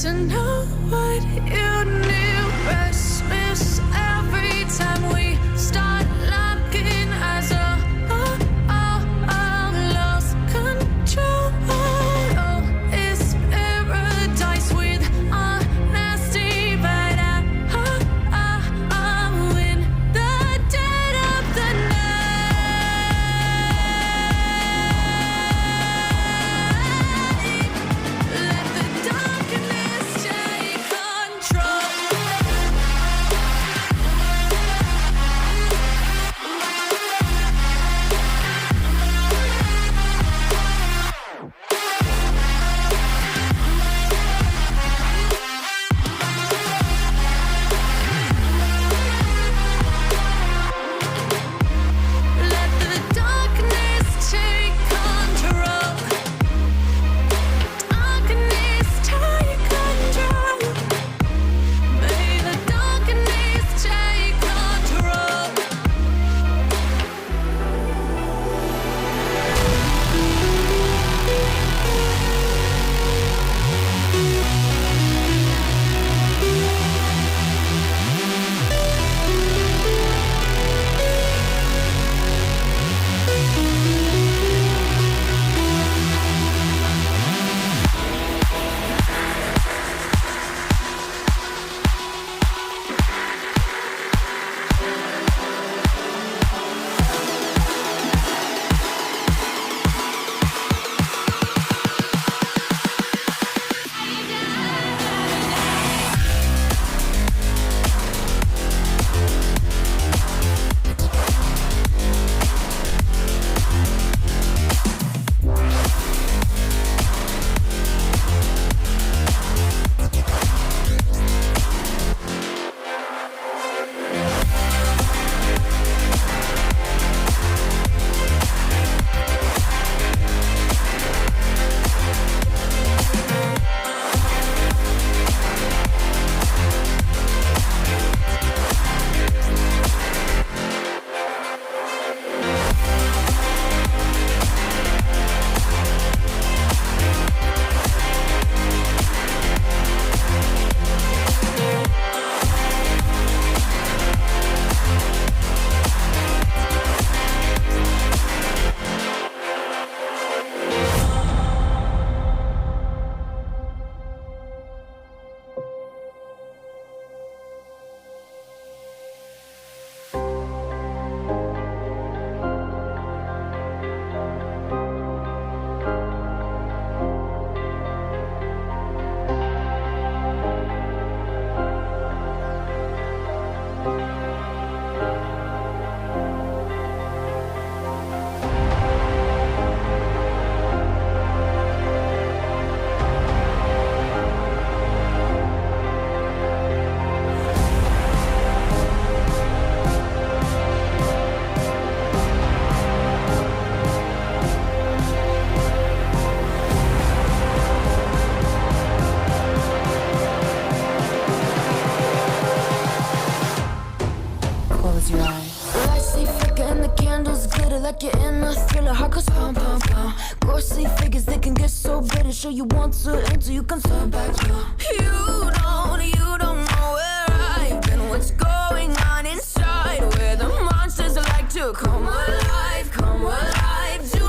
to know what you knew. Restless every time we start looking as a lost control. Oh, it's paradise with honesty, but I'm in the dead of the night. Let the darkness take control. Let the darkness take control. Darkness take control. May the darkness take control. Close your eyes. Lights stay flicker and the candles glitter like you're in a thriller. Heart goes pound, pound, pound. Ghostly figures, they can get so bitter. Sure you want to enter, you can turn back now. You don't know where I've been. What's going on inside? Where the monsters like to come alive, come alive. Do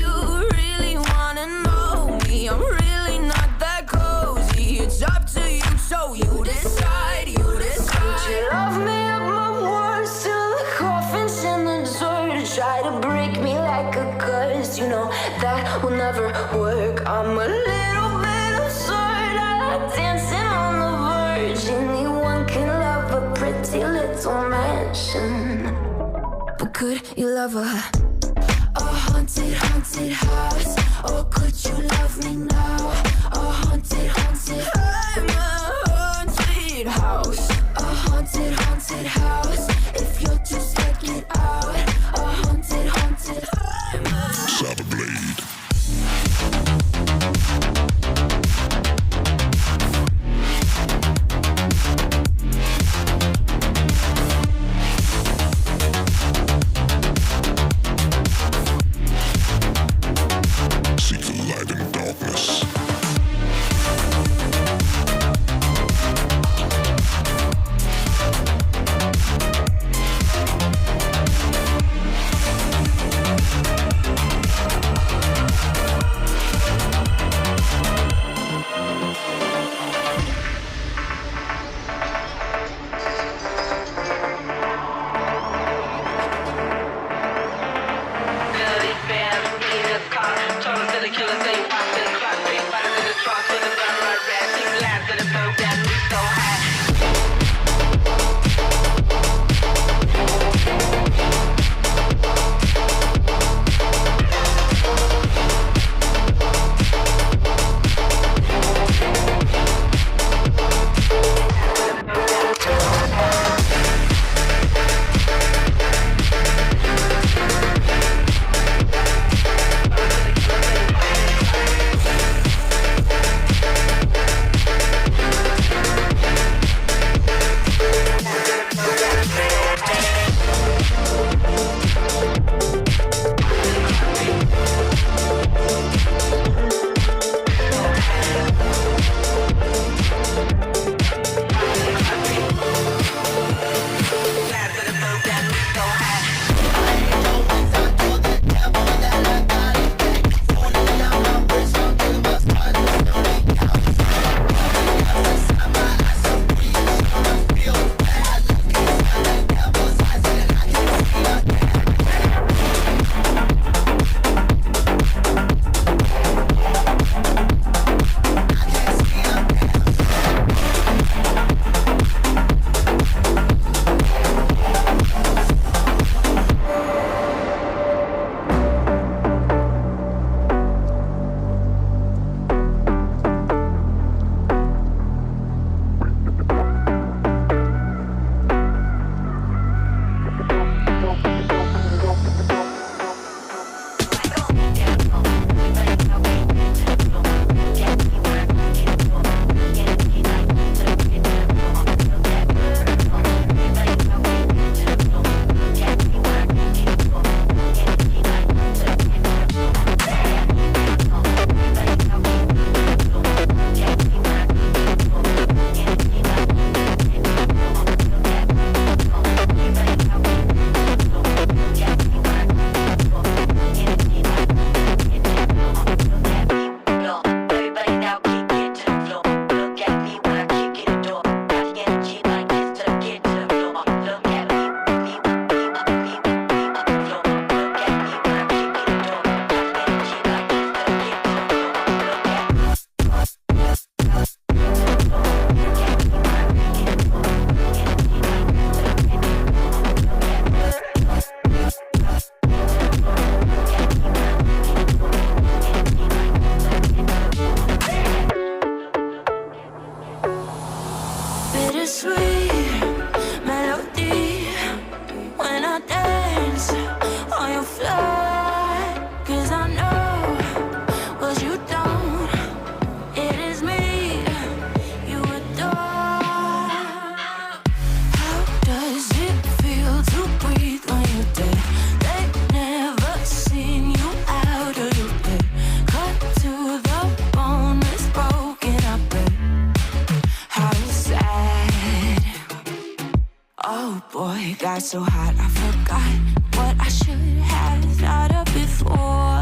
you really wanna know me? I'm really not that cozy. It's up to you, so you decide, you decide. Would you love me up my words till the coffin's in the dirt? Try to break me like a curse, you know that will never work. I'm a little bit absurd. I like dancing on the verge. Anyone can love a pretty little mansion, but could you love a haunted, haunted house? Or could you love me now? A haunted, haunted, I'm a haunted house. A haunted, haunted house. If you're too scared, get out. A haunted, haunted, I'm a Saber blade. Seek the light in darkness. boy got so hot I forgot what I should have thought of before.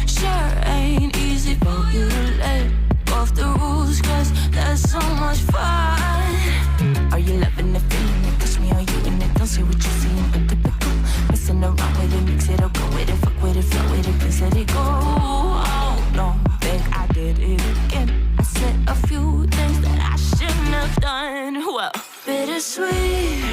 Sure ain't easy for you to let go of the rules, cause that's so much fun. Are you loving the feeling? It touch me, are you in it? Don't say what you're seeing, but typical. Messing around with it, mix it up, go with it, fuck with it, flow with it, please let it go. Oh no, think I did it again. I said a few things that I shouldn't have done. Well, bittersweet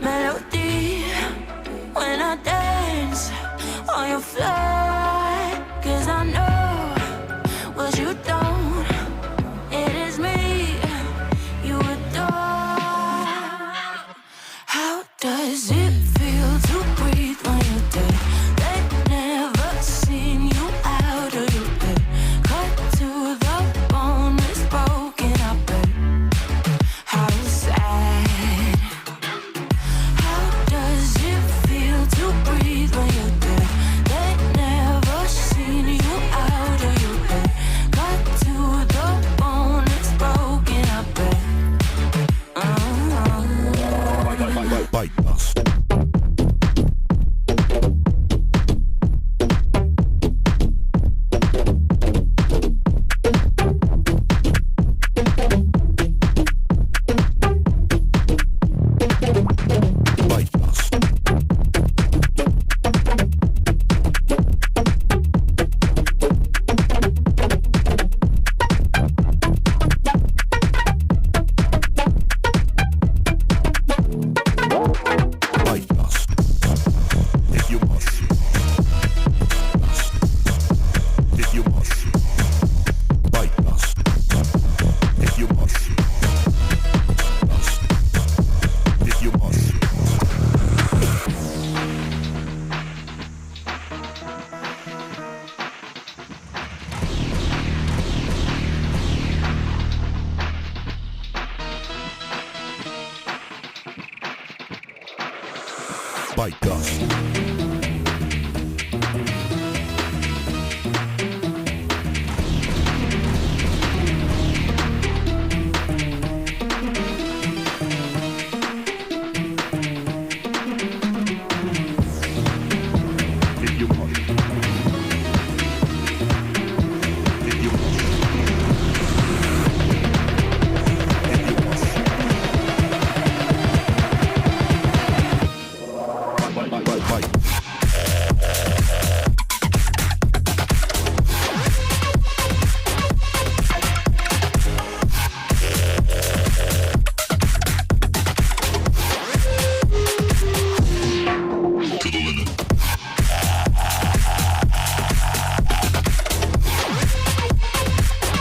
melody when I dance on your floor, cause I know what you don't. It is me you adore. How does it feel to breathe when you're dead? They've never seen you out of your bed. Cut to the bone, it's broken, I bet. How sad. How does it feel to breathe when you're dead? They've never seen you out of your bed. Cut to the bone, it's broken, I bet. Bite-Dust. Bite-Dust.